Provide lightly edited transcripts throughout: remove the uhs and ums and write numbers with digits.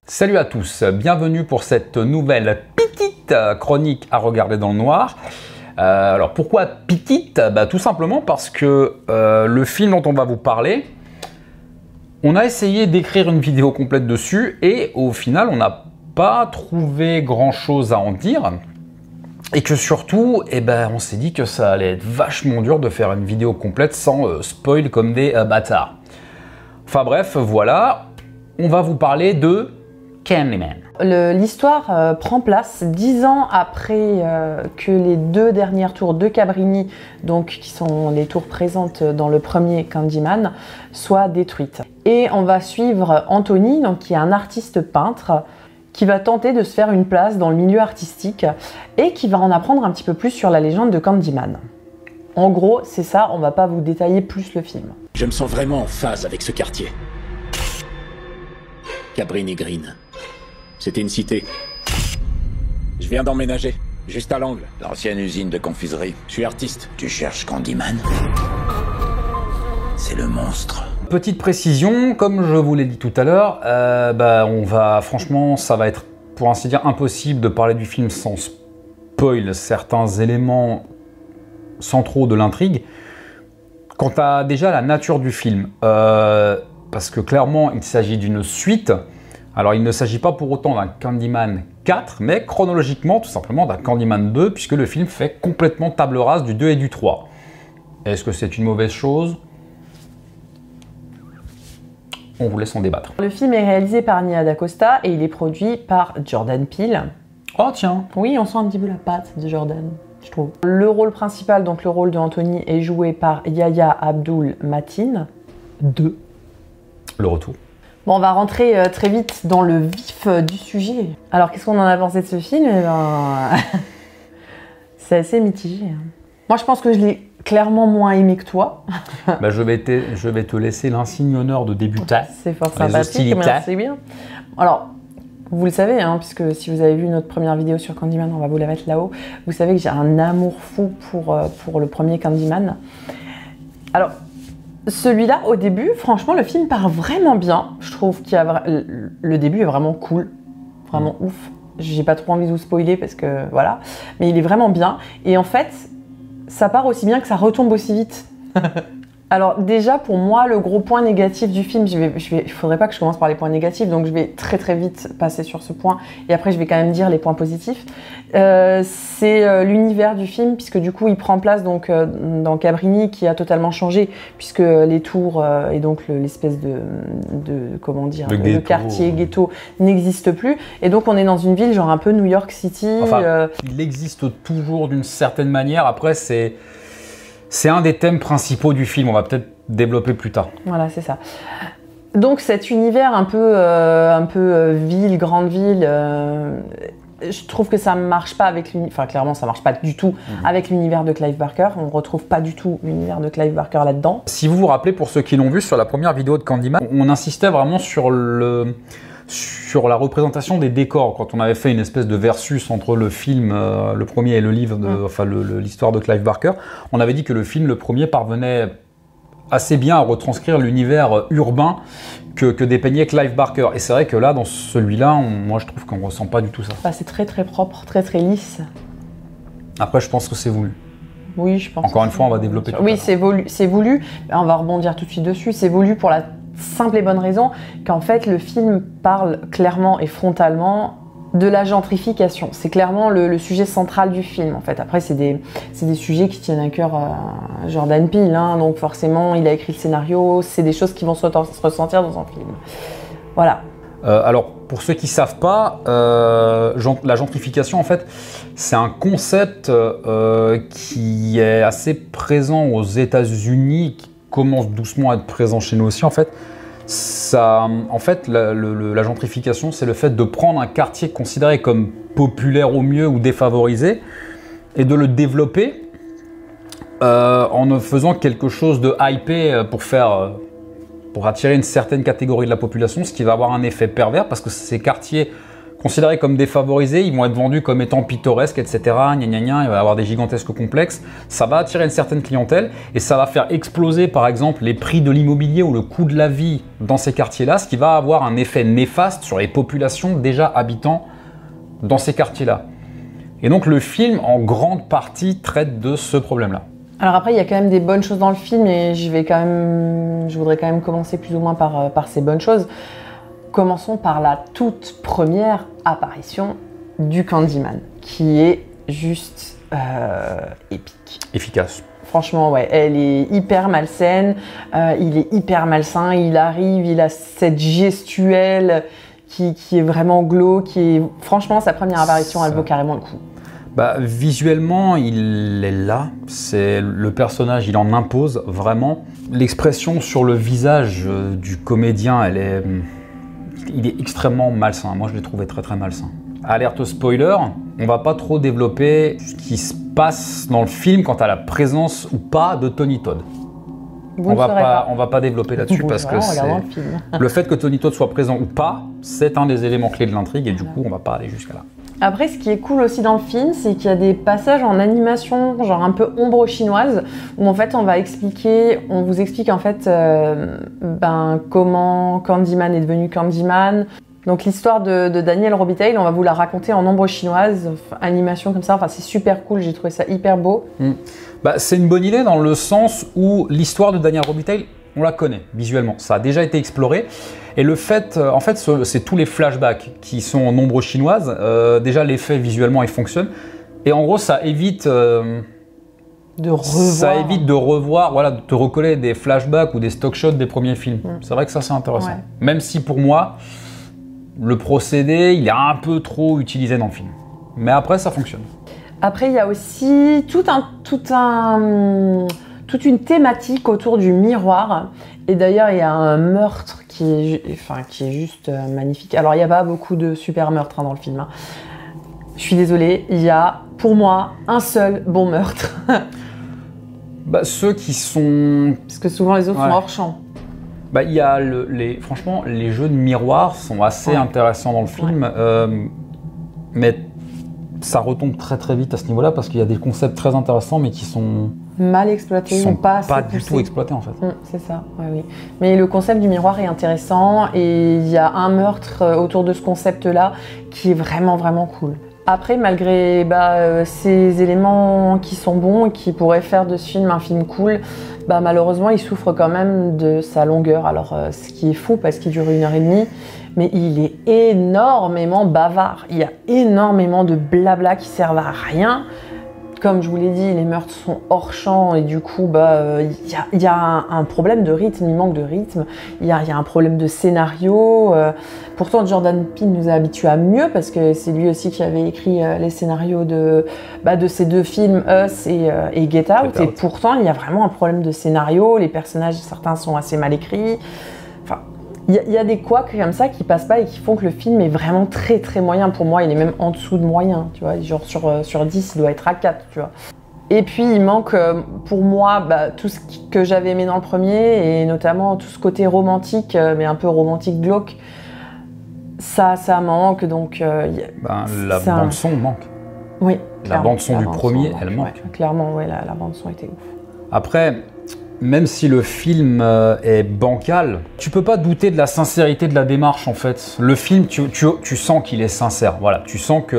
Salut à tous, bienvenue pour cette nouvelle petite chronique à regarder dans le noir. Alors pourquoi petite? Tout simplement parce que le film dont on va vous parler, on a essayé d'écrire une vidéo complète dessus et au final on n'a pas trouvé grand chose à en dire. Et que surtout, on s'est dit que ça allait être vachement dur de faire une vidéo complète sans spoil comme des bâtards. Enfin bref, voilà, on va vous parler de Candyman. L'histoire prend place 10 ans après que les deux dernières tours de Cabrini, donc qui sont les tours présentes dans le premier Candyman, soient détruites. Et on va suivre Anthony, donc, qui est un artiste peintre, qui va tenter de se faire une place dans le milieu artistique et qui va en apprendre un petit peu plus sur la légende de Candyman. En gros, c'est ça, on va pas vous détailler plus le film. Je me sens vraiment en phase avec ce quartier. Cabrini Green. C'était une cité. Je viens d'emménager, juste à l'angle. L'ancienne usine de confiserie. Je suis artiste. Tu cherches Candyman? C'est le monstre. Petite précision, comme je vous l'ai dit tout à l'heure, franchement, ça va être pour ainsi dire impossible de parler du film sans spoil certains éléments centraux de l'intrigue. Quant à déjà la nature du film, parce que clairement il s'agit d'une suite, alors il ne s'agit pas pour autant d'un Candyman 4, mais chronologiquement tout simplement d'un Candyman 2, puisque le film fait complètement table rase du 2 et du 3. Est-ce que c'est une mauvaise chose? On vous laisse en débattre. Le film est réalisé par Nia DaCosta et il est produit par Jordan Peele. Oh tiens! Oui, on sent un petit peu la patte de Jordan, je trouve. Le rôle principal, donc le rôle de Anthony, est joué par Yahya Abdul-Mateen 2. Le retour. Bon, on va rentrer très vite dans le vif du sujet. Alors, qu'est-ce qu'on en a pensé de ce film? C'est assez mitigé. Moi, je pense que je l'ai clairement moins aimé que toi. Je vais te laisser l'insigne honneur de débutant. C'est fort sympathique, merci bien. Alors, vous le savez, puisque si vous avez vu notre première vidéo sur Candyman, on va vous la mettre là-haut, vous savez que j'ai un amour fou pour le premier Candyman. Alors, celui-là, au début, franchement, le film part vraiment bien. Je trouve qu'il y a le début est vraiment cool, vraiment ouf. J'ai pas trop envie de vous spoiler parce que voilà, mais il est vraiment bien. Et en fait, ça part aussi bien que ça retombe aussi vite. Alors déjà, pour moi, le gros point négatif du film, il faudrait pas que je commence par les points négatifs, donc je vais très très vite passer sur ce point, et après je vais quand même dire les points positifs. C'est l'univers du film, puisque du coup il prend place donc, dans Cabrini, qui a totalement changé, puisque les tours et donc l'espèce comment dire, le quartier ghetto n'existe plus, et donc on est dans une ville genre un peu New York City. Enfin, il existe toujours d'une certaine manière, après c'est un des thèmes principaux du film, on va peut-être développer plus tard. Voilà, c'est ça. Donc cet univers un peu ville, grande ville, je trouve que ça ne marche pas avec l'univers, enfin clairement ça ne marche pas du tout avec l'univers de Clive Barker. On ne retrouve pas du tout l'univers de Clive Barker là-dedans. Si vous vous rappelez, pour ceux qui l'ont vu sur la première vidéo de Candyman, on insistait vraiment sur la représentation des décors, quand on avait fait une espèce de versus entre le film, le premier et le livre, l'histoire de Clive Barker, on avait dit que le film, le premier, parvenait assez bien à retranscrire l'univers urbain que dépeignait Clive Barker. Et c'est vrai que là, dans celui-là, moi je trouve qu'on ne ressent pas du tout ça. C'est très très propre, très très lisse. Après, je pense que c'est voulu. Oui, je pense. Encore une fois, on va développer tout à l'heure. Oui, c'est voulu. On va rebondir tout de suite dessus. C'est voulu pour la simple et bonne raison qu'en fait le film parle clairement et frontalement de la gentrification. C'est clairement le sujet central du film en fait. Après c'est des sujets qui tiennent à cœur à Jordan Peele, donc forcément il a écrit le scénario, c'est des choses qui vont se ressentir dans un film. Voilà. Alors pour ceux qui ne savent pas, la gentrification en fait c'est un concept qui est assez présent aux États-Unis, qui commence doucement à être présent chez nous aussi en fait. La gentrification, c'est le fait de prendre un quartier considéré comme populaire au mieux ou défavorisé et de le développer en faisant quelque chose de hypé pour attirer une certaine catégorie de la population, ce qui va avoir un effet pervers parce que ces quartiers considérés comme défavorisés, ils vont être vendus comme étant pittoresques, etc. Gna gna gna, il va y avoir des gigantesques complexes. Ça va attirer une certaine clientèle et ça va faire exploser, par exemple, les prix de l'immobilier ou le coût de la vie dans ces quartiers-là, ce qui va avoir un effet néfaste sur les populations déjà habitant dans ces quartiers-là. Et donc le film, en grande partie, traite de ce problème-là. Alors après, il y a quand même des bonnes choses dans le film et je voudrais quand même commencer plus ou moins par ces bonnes choses. Commençons par la toute première apparition du Candyman, qui est juste épique. Efficace. Franchement, ouais, elle est hyper malsaine, il est hyper malsain, il arrive, il a cette gestuelle qui est vraiment glauque, franchement, sa première apparition, elle vaut carrément le coup. Bah, visuellement, il est là, c'est le personnage, il en impose vraiment. L'expression sur le visage du comédien, il est extrêmement malsain. Moi, je l'ai trouvé très très malsain. Alerte spoiler, on va pas trop développer ce qui se passe dans le film quant à la présence ou pas de Tony Todd. On va pas développer là-dessus parce que le fait que Tony Todd soit présent ou pas, c'est un des éléments clés de l'intrigue et du coup, on va pas aller jusqu'à là. Après, ce qui est cool aussi dans le film, c'est qu'il y a des passages en animation, genre un peu ombre chinoise, où en fait on vous explique en fait comment Candyman est devenu Candyman. Donc l'histoire de Daniel Robitaille, on va vous la raconter en ombre chinoise, animation comme ça, enfin c'est super cool, j'ai trouvé ça hyper beau. Bah, c'est une bonne idée dans le sens où l'histoire de Daniel Robitaille, on la connaît visuellement, ça a déjà été exploré. Et le fait, en fait, c'est tous les flashbacks qui sont en ombre chinoise. Déjà, l'effet visuellement, il fonctionne. Et en gros, ça évite de revoir, voilà, de te recoller des flashbacks ou des stock shots des premiers films. C'est vrai que ça, c'est intéressant. Ouais. Même si pour moi, le procédé, il est un peu trop utilisé dans le film. Mais après, ça fonctionne. Après, il y a aussi toute une thématique autour du miroir. Et d'ailleurs, il y a un meurtre qui est juste magnifique. Alors, il n'y a pas beaucoup de super meurtres dans le film. Je suis désolée, il y a, pour moi, un seul bon meurtre. Bah, ceux qui sont... Parce que souvent, les autres sont hors champ. Bah, il y a franchement, les jeux de miroir sont assez intéressants dans le film. Mais ça retombe très très vite à ce niveau-là parce qu'il y a des concepts très intéressants mais qui sont mal exploités, sont pas du tout exploités en fait. C'est ça, oui. Mais le concept du miroir est intéressant et il y a un meurtre autour de ce concept-là qui est vraiment vraiment cool. Après, malgré ces éléments qui sont bons et qui pourraient faire de ce film un film cool, malheureusement il souffre quand même de sa longueur. Alors ce qui est fou parce qu'il dure 1h30, mais il est énormément bavard. Il y a énormément de blabla qui servent à rien. Comme je vous l'ai dit, les meurtres sont hors champ et du coup, il y a un problème de rythme, il manque de rythme. Il y a un problème de scénario. Pourtant, Jordan Peele nous a habitués à mieux parce que c'est lui aussi qui avait écrit les scénarios de ces deux films, Us et Get Out. Et pourtant, il y a vraiment un problème de scénario. Les personnages, certains sont assez mal écrits. Enfin, il y a des couacs comme ça qui passent pas et qui font que le film est vraiment très très moyen. Pour moi, il est même en dessous de moyen, tu vois. Genre sur 10, il doit être à 4, tu vois. Et puis, il manque pour moi tout ce que j'avais aimé dans le premier et notamment tout ce côté romantique, mais un peu romantique glauque. Ça manque, donc... la bande-son manque. Oui, la bande-son du premier, elle manque. Ouais, clairement, ouais, la bande-son était ouf. Après... Même si le film est bancal, tu peux pas douter de la sincérité de la démarche en fait. Le film, tu sens qu'il est sincère. Voilà, tu sens que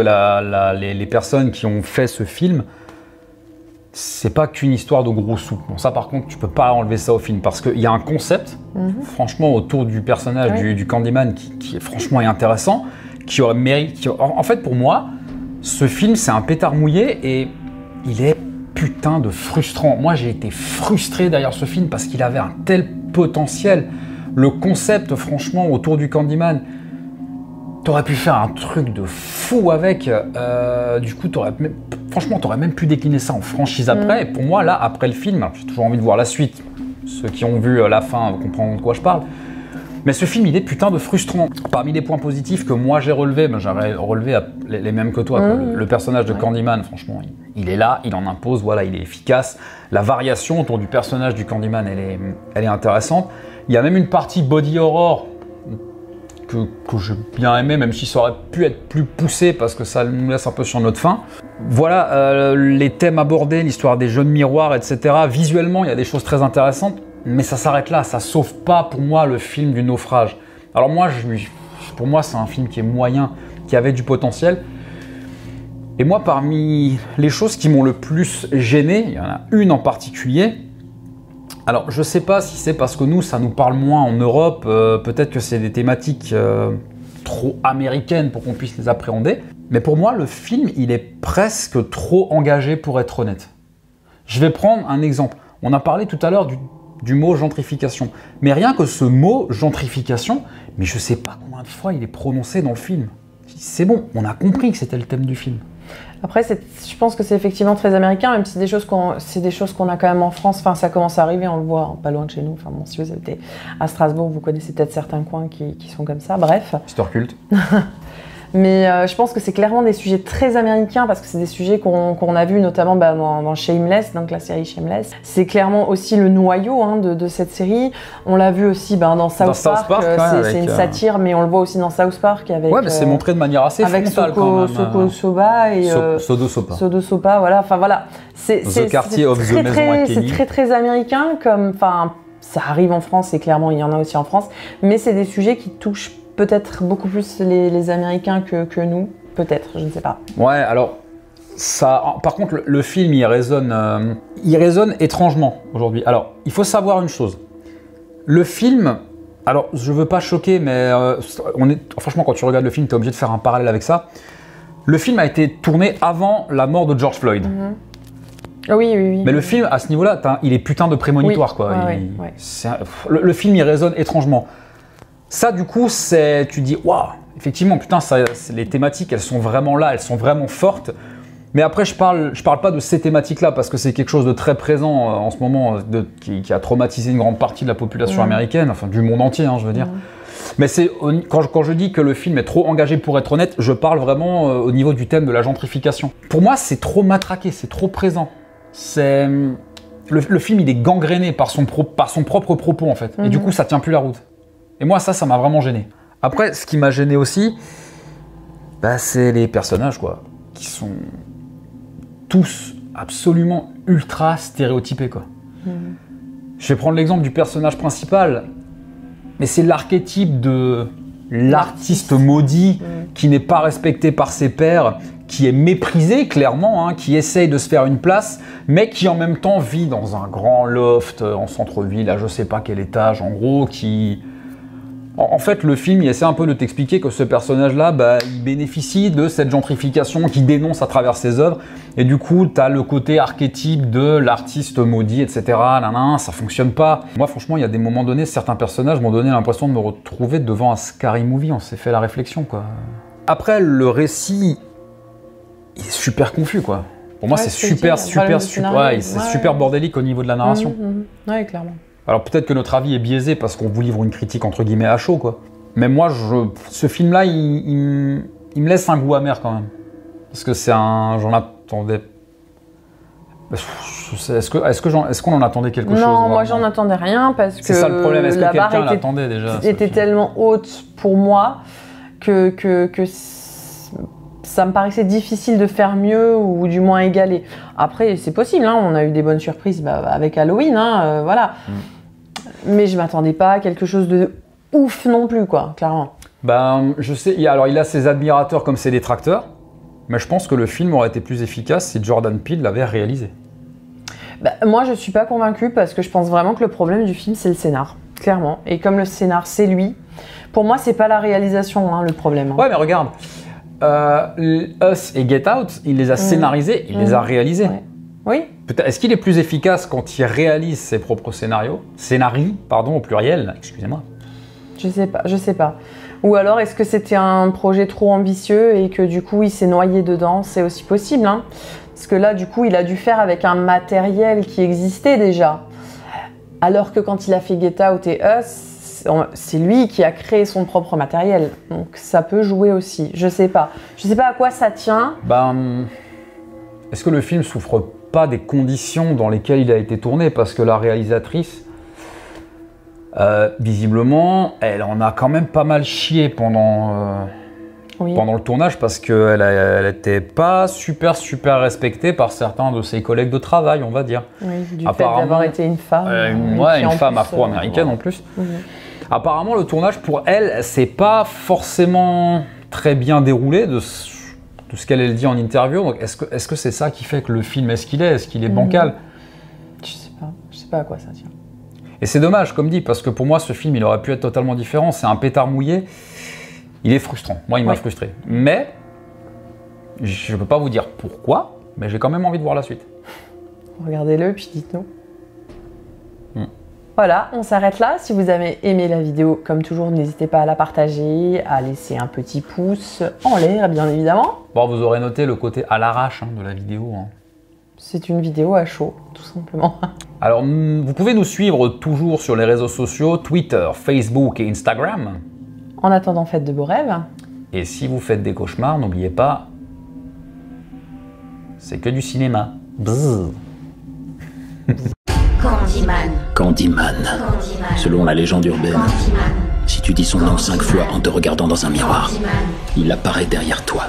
les personnes qui ont fait ce film, c'est pas qu'une histoire de gros sous. Bon, ça par contre, tu peux pas enlever ça au film parce qu'il y a un concept, franchement, autour du personnage du Candyman qui est franchement intéressant, qui aurait mérité. En fait, pour moi, ce film, c'est un pétard mouillé et il est putain de frustrant. Moi, j'ai été frustré derrière ce film parce qu'il avait un tel potentiel. Le concept, franchement, autour du Candyman, t'aurais pu faire un truc de fou avec. Du coup, t'aurais même pu décliner ça en franchise après. Et pour moi, là, après le film, j'ai toujours envie de voir la suite. Ceux qui ont vu la fin comprendront de quoi je parle. Mais ce film, il est putain de frustrant. Parmi les points positifs que moi j'ai relevés, j'aurais relevé les mêmes que toi. Le personnage de Candyman, franchement, il est là, il en impose, voilà, il est efficace. La variation autour du personnage du Candyman, elle est intéressante. Il y a même une partie body horror que j'ai bien aimé, même si ça aurait pu être plus poussé parce que ça nous laisse un peu sur notre faim. Voilà, les thèmes abordés, l'histoire des jeux de miroir, etc. Visuellement, il y a des choses très intéressantes, mais ça s'arrête là, ça sauve pas pour moi le film du naufrage. Alors moi, pour moi, c'est un film qui est moyen, qui avait du potentiel. Et moi, parmi les choses qui m'ont le plus gêné, il y en a une en particulier. Alors, je sais pas si c'est parce que nous, ça nous parle moins en Europe, peut-être que c'est des thématiques trop américaines pour qu'on puisse les appréhender. Mais pour moi, le film, il est presque trop engagé pour être honnête. Je vais prendre un exemple. On a parlé tout à l'heure du mot gentrification. Mais rien que ce mot gentrification, mais je sais pas combien de fois il est prononcé dans le film. C'est bon, on a compris que c'était le thème du film. Après, je pense que c'est effectivement très américain, même si c'est des choses qu'on a quand même en France. Enfin, ça commence à arriver, on le voit hein, pas loin de chez nous. Enfin, bon, si vous êtes à Strasbourg, vous connaissez peut-être certains coins qui sont comme ça. Bref. Histoire culte. Mais je pense que c'est clairement des sujets très américains parce que c'est des sujets qu'on a vus notamment dans Shameless, donc la série Shameless. C'est clairement aussi le noyau hein, de cette série. On l'a vu aussi dans South Park. C'est une satire, mais on le voit aussi dans South Park avec. Ouais, mais c'est montré de manière assez frontale quand même. Soko Soba et Sodo Sopa. Sodo Sopa, voilà. Enfin voilà. The Quartier of the Maison à Kenny. C'est très américain comme. Enfin, ça arrive en France et clairement il y en a aussi en France, mais c'est des sujets qui touchent peut-être beaucoup plus les Américains que nous, peut-être, je ne sais pas. Ouais, alors, par contre, le film, il résonne étrangement aujourd'hui. Alors, il faut savoir une chose. Le film, alors, je veux pas choquer, mais franchement, quand tu regardes le film, tu es obligé de faire un parallèle avec ça. Le film a été tourné avant la mort de George Floyd. Oui. Mais le film, à ce niveau-là, il est putain de prémonitoire, oui. quoi. Ouais. Le film, il résonne étrangement. Ça, du coup, tu dis, waouh, effectivement, putain, les thématiques, elles sont vraiment là, elles sont vraiment fortes. Mais après, je parle pas de ces thématiques-là parce que c'est quelque chose de très présent en ce moment, qui a traumatisé une grande partie de la population américaine, enfin du monde entier, hein, je veux dire. Mais quand je dis que le film est trop engagé pour être honnête, je parle vraiment au niveau du thème de la gentrification. Pour moi, c'est trop matraqué, c'est trop présent. Le film, il est gangréné par son propre propos, en fait. Et du coup, ça tient plus la route. Et moi, ça m'a vraiment gêné. Après, ce qui m'a gêné aussi, c'est les personnages, quoi, qui sont tous absolument ultra stéréotypés, quoi. Je vais prendre l'exemple du personnage principal, mais c'est l'archétype de l'artiste maudit qui n'est pas respecté par ses pairs, qui est méprisé clairement, hein, qui essaye de se faire une place, mais qui en même temps vit dans un grand loft en centre-ville, à je sais pas quel étage, en gros, En fait, le film, il essaie un peu de t'expliquer que ce personnage-là, il bénéficie de cette gentrification qu'il dénonce à travers ses œuvres. Et du coup, t'as le côté archétype de l'artiste maudit, etc. Ça fonctionne pas. Moi, franchement, il y a des moments donnés, certains personnages m'ont donné l'impression de me retrouver devant un Scary Movie. On s'est fait la réflexion, quoi. Après, le récit, il est super confus, quoi. Pour moi, c'est super bordélique au niveau de la narration. Ouais, clairement. Alors peut-être que notre avis est biaisé parce qu'on vous livre une critique entre guillemets à chaud, quoi. Mais moi, ce film-là, il me laisse un goût amer quand même. Parce que j'en attendais. Est-ce qu'on en attendait quelque chose? Non, moi j'en attendais rien parce que c'est ça le problème. Est-ce que quelqu'un l'attendait déjà? Était tellement haute pour moi que ça me paraissait difficile de faire mieux ou du moins égaler. Après, c'est possible, hein, on a eu des bonnes surprises avec Halloween, hein, voilà. Mais je m'attendais pas à quelque chose de ouf non plus, quoi, clairement. Je sais, alors il a ses admirateurs comme ses détracteurs, mais je pense que le film aurait été plus efficace si Jordan Peele l'avait réalisé. Moi, je suis pas convaincue parce que je pense vraiment que le problème du film, c'est le scénar, clairement. Et comme le scénar, c'est lui, pour moi, c'est pas la réalisation, hein, le problème. Hein. Ouais, mais regarde. Us et Get Out, il les a scénarisés, il les a réalisés. Ouais. Oui. Est-ce qu'il est plus efficace quand il réalise ses propres scénarii, au pluriel, excusez-moi. Je sais pas. Ou alors, est-ce que c'était un projet trop ambitieux et que du coup, il s'est noyé dedans? C'est aussi possible, hein. Parce que là, du coup, il a dû faire avec un matériel qui existait déjà. Alors que quand il a fait Get Out et Us, c'est lui qui a créé son propre matériel. Donc ça peut jouer aussi. Je sais pas. Je sais pas à quoi ça tient. Est-ce que le film souffre pas des conditions dans lesquelles il a été tourné? Parce que la réalisatrice, Visiblement, elle en a quand même pas mal chié pendant le tournage parce qu'elle n'était pas super respectée par certains de ses collègues de travail, on va dire. Oui, du fait d'avoir été une femme. Une femme afro-américaine en plus. Apparemment, le tournage pour elle, c'est pas forcément très bien déroulé de ce qu'elle dit en interview. Donc, est-ce que c'est ça qui fait que le film est ce qu'il est? Est-ce qu'il est bancal? Je sais pas à quoi ça tient. Et c'est dommage, comme dit, parce que pour moi, ce film, il aurait pu être totalement différent. C'est un pétard mouillé. Il est frustrant. Moi, il m'a frustré. Mais, je ne peux pas vous dire pourquoi, mais j'ai quand même envie de voir la suite. Regardez-le, puis dites-nous. Voilà, on s'arrête là. Si vous avez aimé la vidéo, comme toujours, n'hésitez pas à la partager, à laisser un petit pouce en l'air, bien évidemment. Bon, vous aurez noté le côté à l'arrache de la vidéo. C'est une vidéo à chaud, tout simplement. Alors, vous pouvez nous suivre toujours sur les réseaux sociaux, Twitter, Facebook et Instagram. En attendant, faites de beaux rêves. Et si vous faites des cauchemars, n'oubliez pas, c'est que du cinéma. Bzzz. Candyman. Selon la légende urbaine, si tu dis son nom 5 fois en te regardant dans un miroir, il apparaît derrière toi.